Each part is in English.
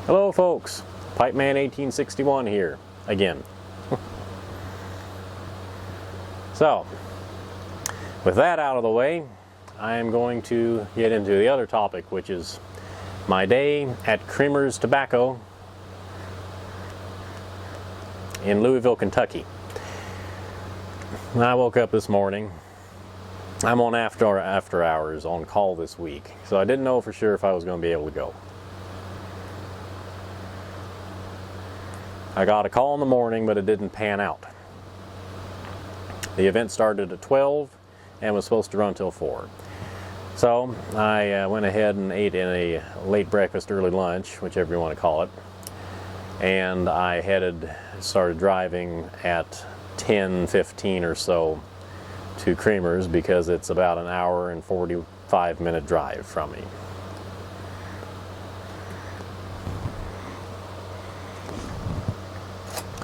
Hello folks, Pipeman 1861 here again. So, with that out of the way, I am going to get into the other topic, which is my day at Cremer's Tobacco in Louisville, Kentucky. When I woke up this morning, I'm on after hours on call this week, so I didn't know for sure if I was going to be able to go. I got a call in the morning, but it didn't pan out. The event started at 12 and was supposed to run till 4. So I went ahead and ate in a late breakfast, early lunch, whichever you want to call it. And I started driving at 10:15 or so to Kremer's because it's about an hour and 45-minute drive from me.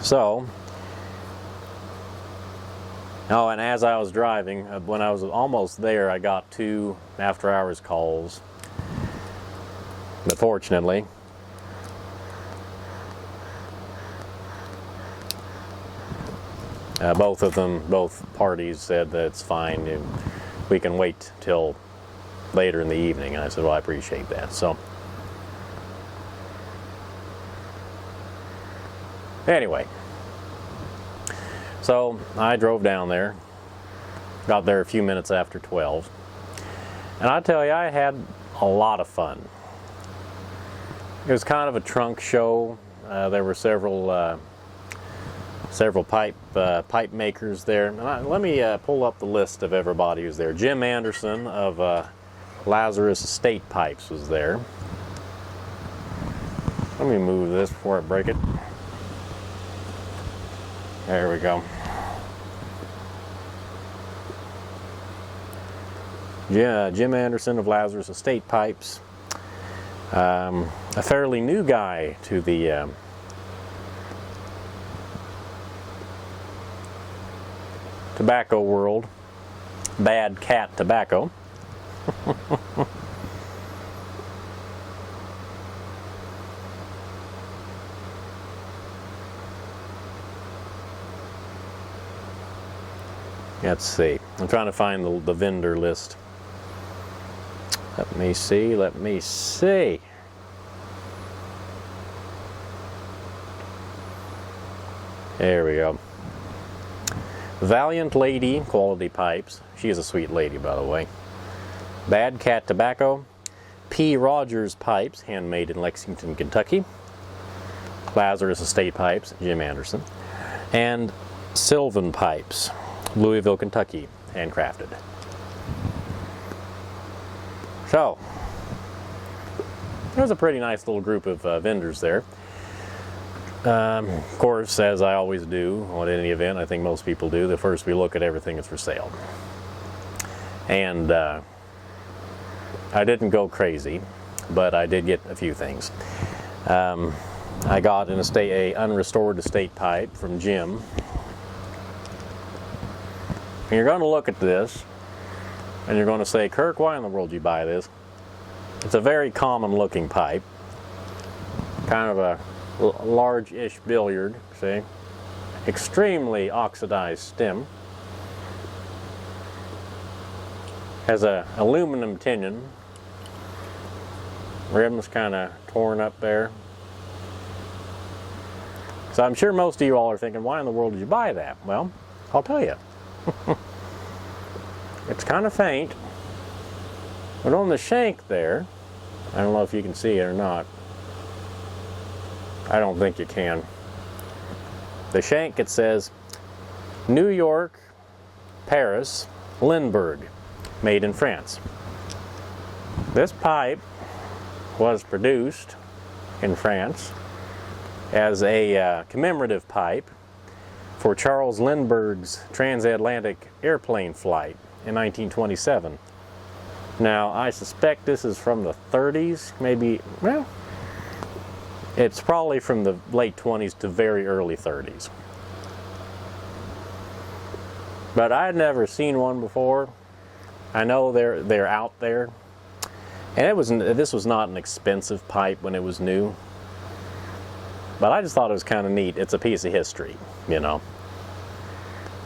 So, and as I was driving, when I was almost there, I got 2 after-hours calls. But fortunately, both parties said that it's fine. We can wait till later in the evening. And I said, well, I appreciate that. So, anyway, so I drove down there, got there a few minutes after 12, and I tell you, I had a lot of fun. It was kind of a trunk show. There were several pipe makers there. And let me pull up the list of everybody who's there. Jim Anderson of Lazarus Estate Pipes was there. Let me move this before I break it. There we go. Yeah, Jim Anderson of Lazarus Estate Pipes. A fairly new guy to the tobacco world. Bad Cat Tobacco. Let's see. I'm trying to find the vendor list. Let me see. There we go. Valiant Lady Quality Pipes. She is a sweet lady, by the way. Bad Cat Tobacco. P. Rogers Pipes, handmade in Lexington, Kentucky. Lazarus Estate Pipes, Jim Anderson. And Sylvan Pipes, Louisville, Kentucky, handcrafted. So, there's a pretty nice little group of vendors there. Of course, as I always do on any event, I think most people do, first we look at everything that's for sale. And I didn't go crazy, but I did get a few things. I got a unrestored estate pipe from Jim. And you're going to look at this, and you're going to say, Kirk, why in the world did you buy this? It's a very common looking pipe. Kind of a large-ish billiard, see? Extremely oxidized stem. Has a aluminum tinion. Rim's kind of torn up there. So I'm sure most of you all are thinking, why in the world did you buy that? Well, I'll tell you. It's kind of faint, but on the shank there, I don't know if you can see it or not. I don't think you can. The shank, it says New York, Paris, Lindbergh, made in France. This pipe was produced in France as a commemorative pipe for Charles Lindbergh's transatlantic airplane flight in 1927. Now, I suspect this is from the 30s, maybe, well, it's probably from the late 20s to very early 30s. But I had never seen one before. I know they're out there. And this was not an expensive pipe when it was new. But I just thought it was kind of neat. It's a piece of history, you know.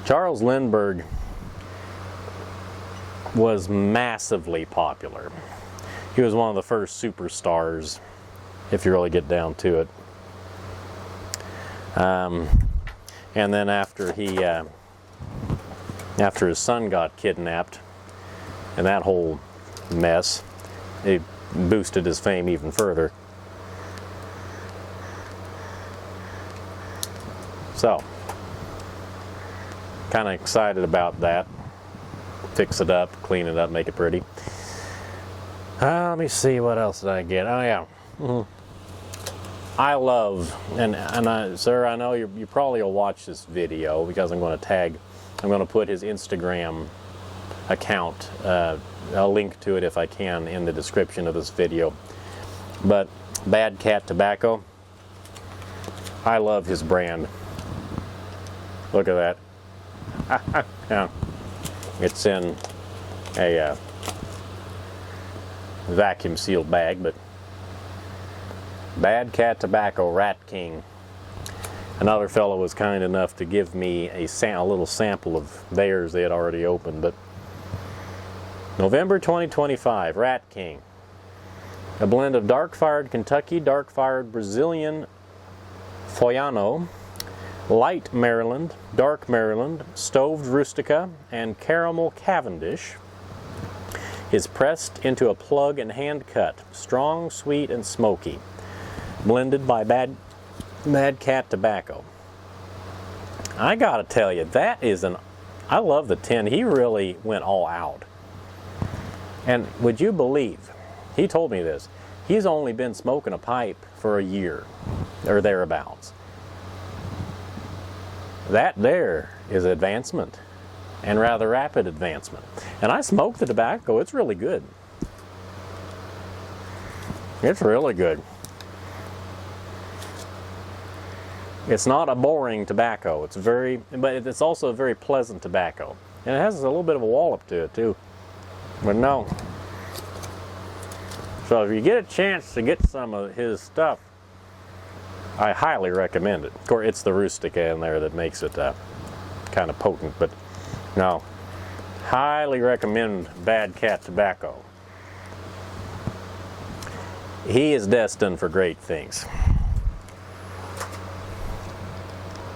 Charles Lindbergh was massively popular. He was one of the first superstars, if you really get down to it. And then after his son got kidnapped, and that whole mess, it boosted his fame even further. So, kind of excited about that. Fix it up, clean it up, make it pretty. Let me see, what else did I get? Oh yeah. I love, sir, I know you probably will watch this video because I'm going to put his Instagram account, I'll link to it if I can in the description of this video. But Bad Cat Tobacco, I love his brand. Look at that. Yeah. It's in a vacuum sealed bag, but Bad Cat Tobacco, Rat King. Another fellow was kind enough to give me a little sample of theirs they had already opened. But November 2025, Rat King. A blend of dark-fired Kentucky, dark-fired Brazilian Foiano, light Maryland, dark Maryland, stoved Rustica, and caramel Cavendish is pressed into a plug and hand cut, strong, sweet, and smoky. Blended by Bad Cat Tobacco. I gotta tell you, I love the tin. He really went all out. And would you believe, he told me this, he's only been smoking a pipe for a year, or thereabouts. That there is advancement, and rather rapid advancement. And I smoke the tobacco, it's really good. It's really good. It's not a boring tobacco. But it's also a very pleasant tobacco. And it has a little bit of a wallop to it too. But no. So if you get a chance to get some of his stuff, I highly recommend it. Of course, it's the Rustica in there that makes it kind of potent. But no, highly recommend Bad Cat Tobacco. He is destined for great things.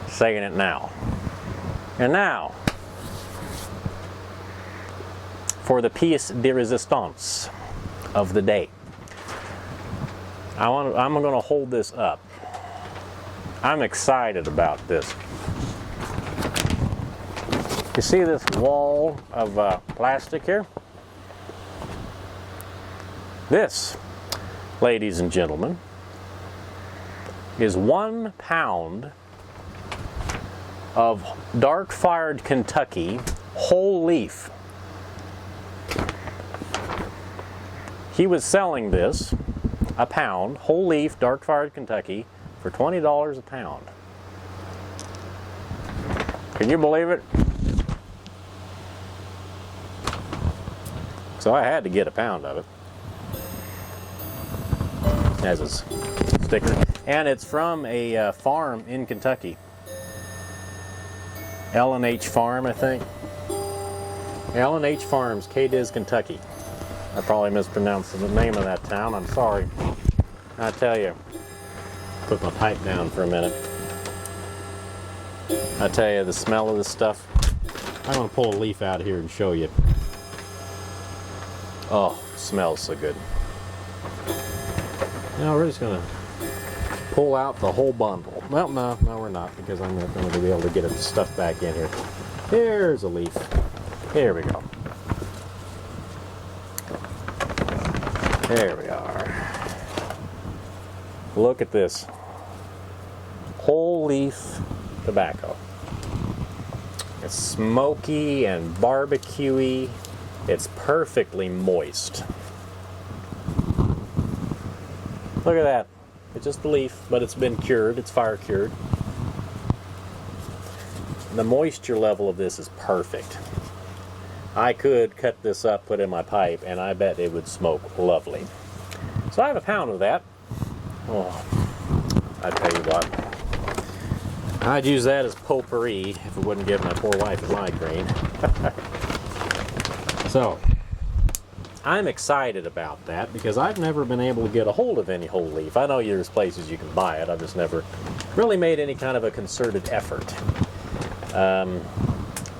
Saying it now. And now, for the pièce de résistance of the day. I'm going to hold this up. I'm excited about this. You see this wall of plastic here? This, ladies and gentlemen, is 1 pound of dark-fired Kentucky whole leaf. He was selling this, a pound, whole leaf, dark-fired Kentucky, for $20 a pound. Can you believe it? So I had to get a pound of it. As a sticker. And it's from a farm in Kentucky. L&H Farm, I think. L&H Farms, Cadiz, Kentucky. I probably mispronounced the name of that town. I'm sorry. I tell you. Put my pipe down for a minute. I tell you, the smell of this stuff. I'm going to pull a leaf out here and show you. Oh, it smells so good. Now we're just going to pull out the whole bundle. Well, no, we're not, because I'm not going to be able to get the stuff back in here. Here's a leaf. Here we go. There we are. Look at this. Whole leaf tobacco. It's smoky and barbecuey. It's perfectly moist. Look at that. It's just a leaf, but it's been cured. It's fire cured. The moisture level of this is perfect. I could cut this up, put it in my pipe, and I bet it would smoke lovely. So I have a pound of that. Oh. I tell you what, I'd use that as potpourri if it wouldn't give my poor wife a migraine. So, I'm excited about that because I've never been able to get a hold of any whole leaf. I know there's places you can buy it. I've just never really made any kind of a concerted effort.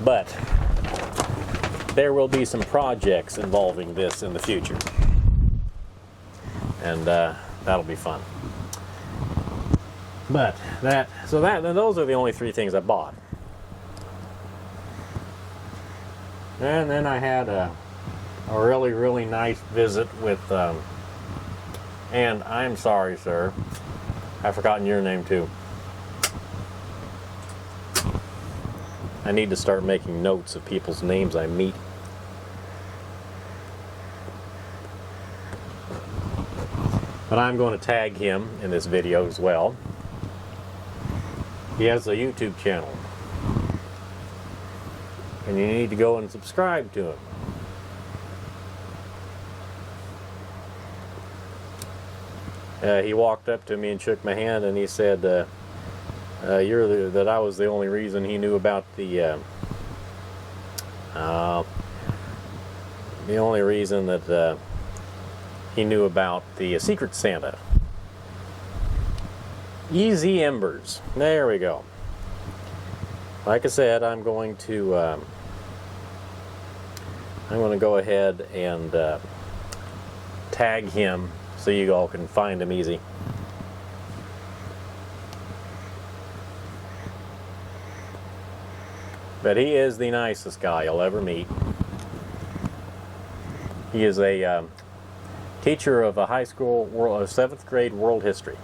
But there will be some projects involving this in the future. And that'll be fun. But those are the only 3 things I bought. And then I had a really, really nice visit with, and I'm sorry, sir, I've forgotten your name too. I need to start making notes of people's names I meet. But I'm going to tag him in this video as well. He has a YouTube channel. And you need to go and subscribe to him. He walked up to me and shook my hand and he said that I was the only reason he knew about the only reason that he knew about the Secret Santa. Easy Embers. There we go. Like I said, I'm going to go ahead and tag him so you all can find him easy. But he is the nicest guy you'll ever meet. He is a teacher of a high school 7th grade world history.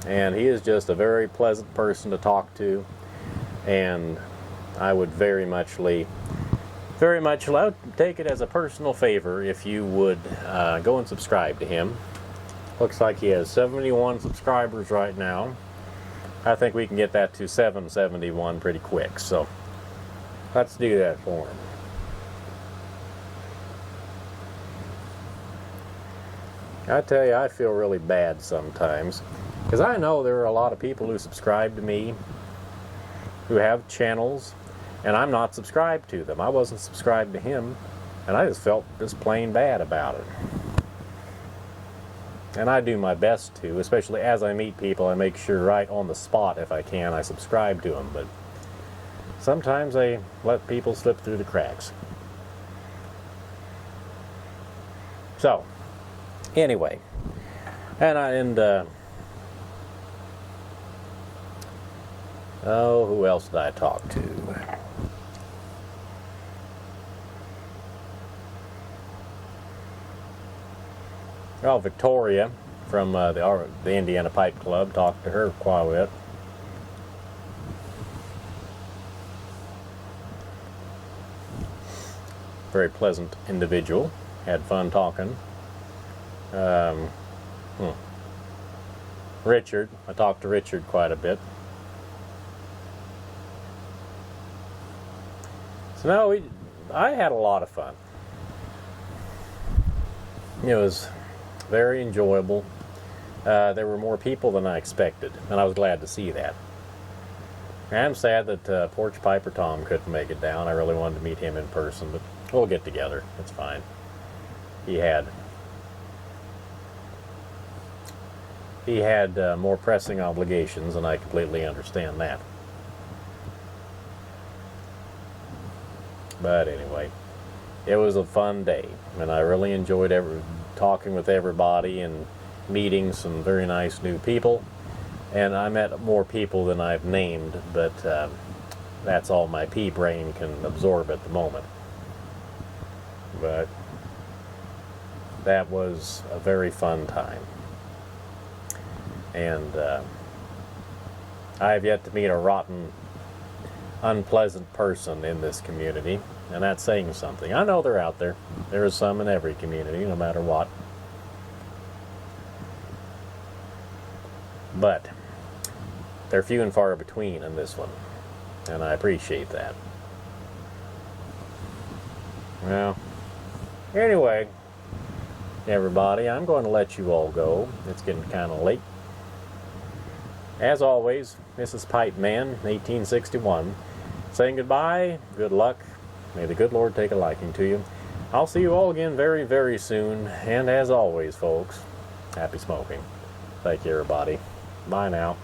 And he is just a very pleasant person to talk to, and I would very much take it as a personal favor if you would go and subscribe to him. Looks like he has 71 subscribers right now. I think we can get that to 771 pretty quick, so let's do that for him. I tell you, I feel really bad sometimes, because I know there are a lot of people who subscribe to me, who have channels, and I'm not subscribed to them. I wasn't subscribed to him, and I just felt just plain bad about it. And I do my best to, especially as I meet people, I make sure right on the spot, if I can, I subscribe to them. But sometimes I let people slip through the cracks. So, anyway, who else did I talk to? Oh, Victoria from the Indiana Pipe Club. Talked to her quite a bit. Very pleasant individual. Had fun talking. Richard. I talked to Richard quite a bit. So no, I had a lot of fun. It was very enjoyable. There were more people than I expected, and I was glad to see that. I'm sad that Porch Piper Tom couldn't make it down. I really wanted to meet him in person, but we'll get together. It's fine. He had more pressing obligations, and I completely understand that. But anyway, it was a fun day, and I really enjoyed talking with everybody and meeting some very nice new people. And I met more people than I've named, but that's all my pea brain can absorb at the moment. But that was a very fun time. And I have yet to meet a rotten, unpleasant person in this community, and that's saying something. I know they're out there. There is some in every community, no matter what. But they're few and far between in this one, and I appreciate that. Well, anyway, everybody, I'm going to let you all go. It's getting kind of late. As always, this is Pipe Man, 1861, saying goodbye, good luck, may the good Lord take a liking to you. I'll see you all again very, very soon, and as always, folks, happy smoking. Thank you, everybody. Bye now.